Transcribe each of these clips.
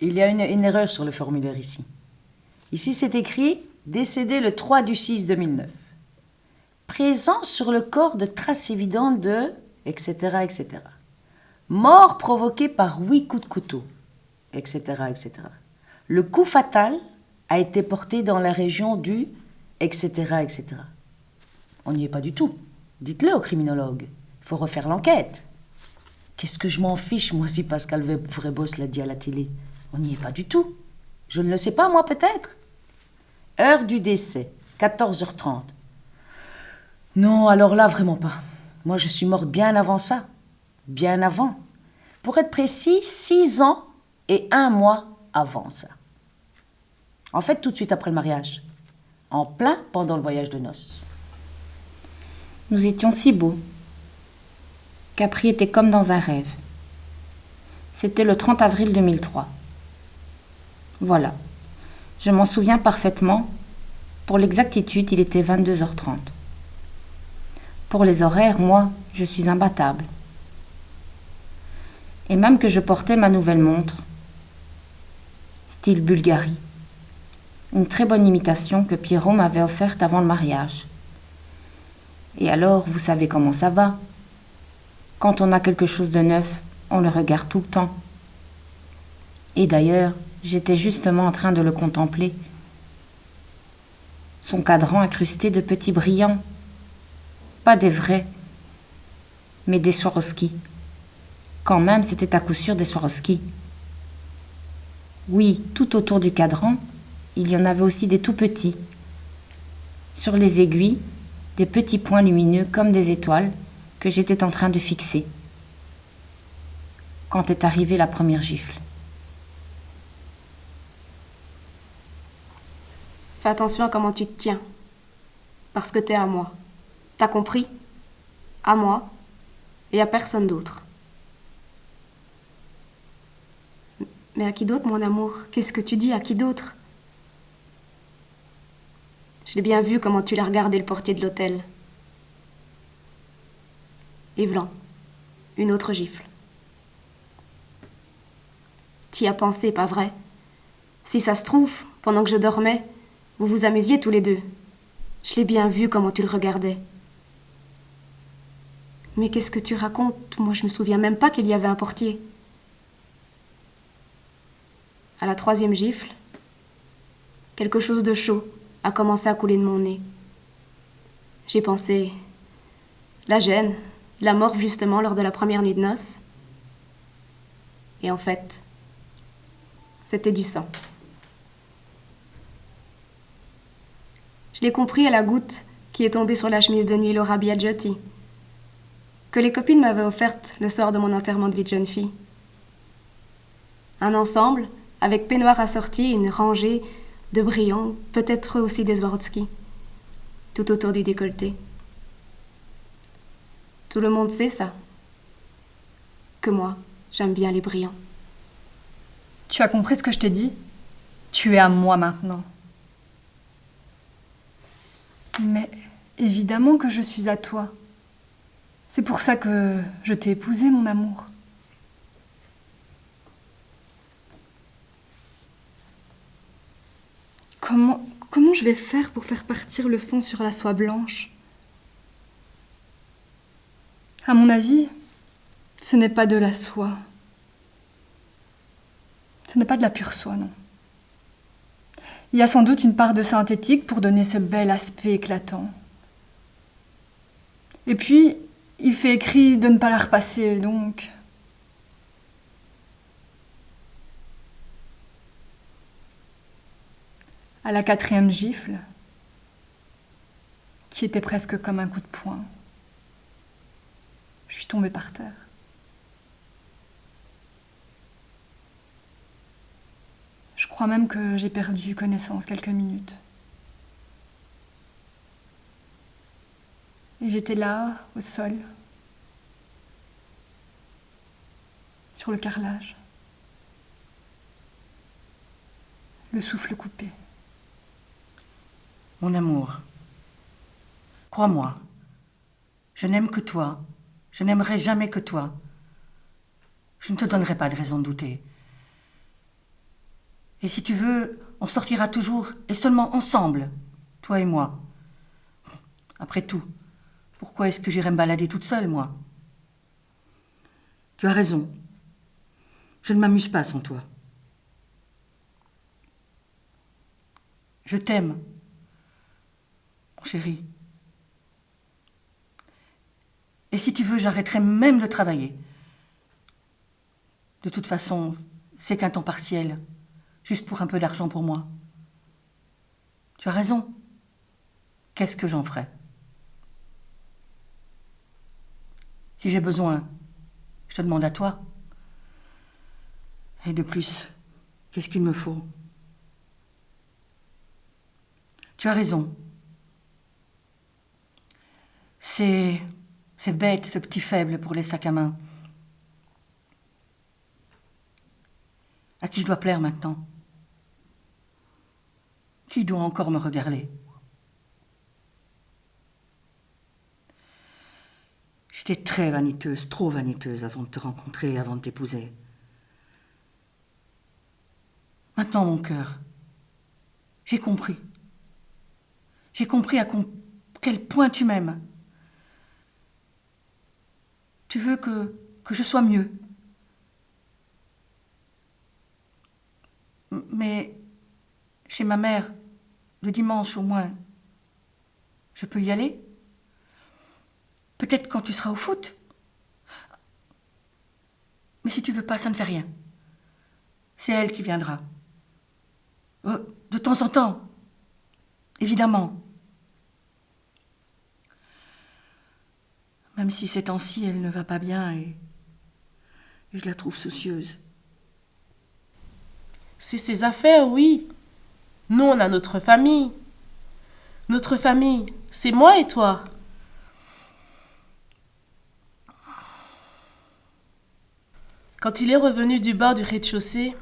Il y a une erreur sur le formulaire ici. Ici, c'est écrit « Décédé le 3/6/2009 ». Présence sur le corps de traces évidentes de... etc. etc. Mort provoquée par 8 coups de couteau, etc. etc. Le coup fatal a été porté dans la région du... etc. etc. On n'y est pas du tout. Dites-le au criminologue. Il faut refaire l'enquête. Qu'est-ce que je m'en fiche, moi, si Pascal Vrébos l'a dit à la télé? On n'y est pas du tout. Je ne le sais pas, moi, peut-être. Heure du décès, 14h30. Non, alors là, vraiment pas. Moi, je suis morte bien avant ça. Bien avant. Pour être précis, 6 ans et 1 mois avant ça. En fait, tout de suite après le mariage. En plein pendant le voyage de noces. Nous étions si beaux. Capri était comme dans un rêve. C'était le 30 avril 2003. Voilà. Je m'en souviens parfaitement. Pour l'exactitude, il était 22h30. Pour les horaires, moi, je suis imbattable. Et même que je portais ma nouvelle montre, style Bulgarie. Une très bonne imitation que Pierrot m'avait offerte avant le mariage. Et alors, vous savez comment ça va. Quand on a quelque chose de neuf, on le regarde tout le temps. Et d'ailleurs, j'étais justement en train de le contempler. Son cadran incrusté de petits brillants. Pas des vrais, mais des Swarovski. Quand même, c'était à coup sûr des Swarovski. Oui, tout autour du cadran, il y en avait aussi des tout petits. Sur les aiguilles, des petits points lumineux comme des étoiles que j'étais en train de fixer. Quand est arrivée la première gifle. Fais attention à comment tu te tiens. Parce que t'es à moi. T'as compris? À moi et à personne d'autre. Mais à qui d'autre, mon amour? Qu'est-ce que tu dis? À qui d'autre? Je l'ai bien vu comment tu l'as regardé, le portier de l'hôtel. Et v'lan, une autre gifle. T'y as pensé, pas vrai? Si ça se trouve, pendant que je dormais, vous vous amusiez tous les deux. Je l'ai bien vu comment tu le regardais. Mais qu'est-ce que tu racontes? Moi, je me souviens même pas qu'il y avait un portier. À la 3e gifle, quelque chose de chaud a commencé à couler de mon nez. J'ai pensé... la gêne, la morve justement lors de la première nuit de noces. Et en fait, c'était du sang. Je l'ai compris à la goutte qui est tombée sur la chemise de nuit Laura Biagiotti, que les copines m'avaient offerte le soir de mon enterrement de vie de jeune fille. Un ensemble, avec peignoir assorti et une rangée de brillants, peut-être aussi des Swarovski, tout autour du décolleté. Tout le monde sait ça, que moi, j'aime bien les brillants. Tu as compris ce que je t'ai dit? Tu es à moi maintenant. Mais évidemment que je suis à toi. C'est pour ça que je t'ai épousé, mon amour. Comment je vais faire pour faire partir le sang sur la soie blanche? À mon avis, ce n'est pas de la soie. Ce n'est pas de la pure soie, non. Il y a sans doute une part de synthétique pour donner ce bel aspect éclatant. Et puis, il fait écrit de ne pas la repasser, donc... À la 4e gifle, qui était presque comme un coup de poing, je suis tombée par terre. Je crois même que j'ai perdu connaissance quelques minutes. Et j'étais là, au sol, sur le carrelage, le souffle coupé. Mon amour, crois-moi, je n'aime que toi. Je n'aimerai jamais que toi. Je ne te donnerai pas de raison de douter. Et si tu veux, on sortira toujours, et seulement ensemble, toi et moi. Après tout, pourquoi est-ce que j'irais me balader toute seule, moi? Tu as raison. Je ne m'amuse pas sans toi. Je t'aime, mon chéri. Et si tu veux, j'arrêterai même de travailler. De toute façon, c'est qu'un temps partiel, juste pour un peu d'argent pour moi. Tu as raison. Qu'est-ce que j'en ferai? Si j'ai besoin, je te demande à toi. Et de plus, qu'est-ce qu'il me faut? Tu as raison. C'est bête, ce petit faible pour les sacs à main. À qui je dois plaire maintenant? Qui doit encore me regarder? J'étais très vaniteuse, trop vaniteuse avant de te rencontrer, avant de t'épouser. Maintenant, mon cœur, j'ai compris. J'ai compris à quel point tu m'aimes. Tu veux que je sois mieux. Mais chez ma mère, le dimanche au moins, je peux y aller? Peut-être quand tu seras au foot. Mais si tu veux pas, ça ne fait rien. C'est elle qui viendra. De temps en temps. Évidemment. Même si ces temps-ci, elle ne va pas bien et je la trouve soucieuse. C'est ses affaires, oui. Nous, on a notre famille. Notre famille, c'est moi et toi. Quand il est revenu du bar du rez-de-chaussée,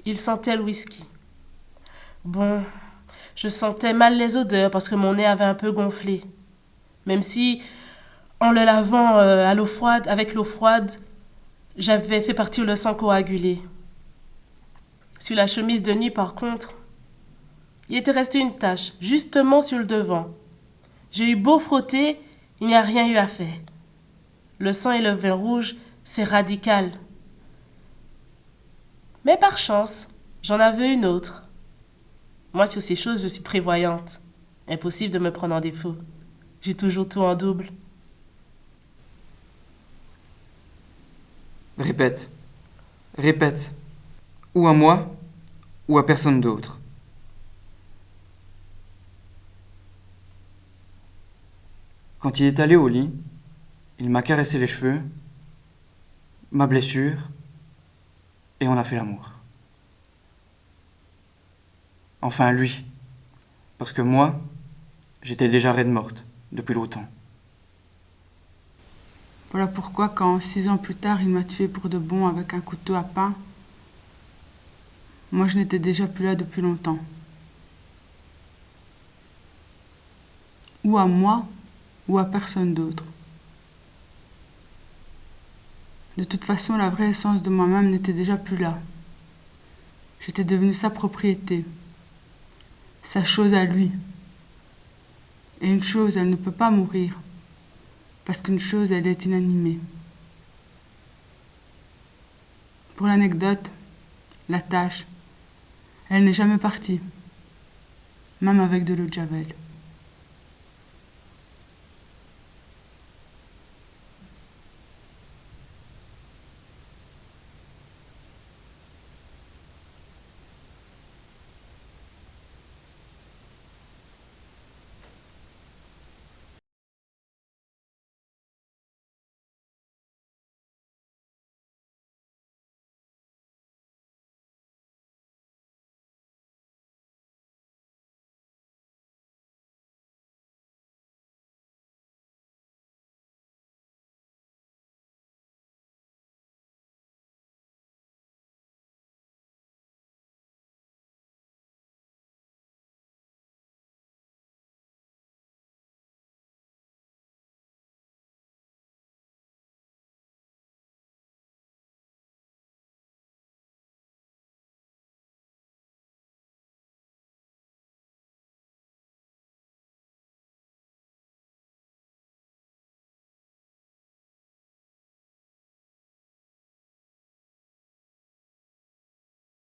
il sentait le whisky. Bon, je sentais mal les odeurs parce que mon nez avait un peu gonflé. Même si, en le lavant à l'eau froide, avec l'eau froide, j'avais fait partir le sang coagulé. Sur la chemise de nuit, par contre, il était resté une tache, justement sur le devant. J'ai eu beau frotter, il n'y a rien eu à faire. Le sang et le vin rouge, c'est radical. Mais par chance, j'en avais une autre. Moi, sur ces choses, je suis prévoyante. Impossible de me prendre en défaut. J'ai toujours tout en double. Répète. Répète. Ou à moi, ou à personne d'autre. Quand il est allé au lit, il m'a caressé les cheveux, ma blessure, et on a fait l'amour. Enfin, lui. Parce que moi, j'étais déjà raide morte, depuis longtemps. Voilà pourquoi, quand 6 ans plus tard, il m'a tué pour de bon avec un couteau à pain, moi je n'étais déjà plus là depuis longtemps. Ou à moi, ou à personne d'autre. De toute façon, la vraie essence de moi-même n'était déjà plus là. J'étais devenue sa propriété, sa chose à lui. Et une chose, elle ne peut pas mourir, parce qu'une chose, elle est inanimée. Pour l'anecdote, la tâche, elle n'est jamais partie, même avec de l'eau de Javel.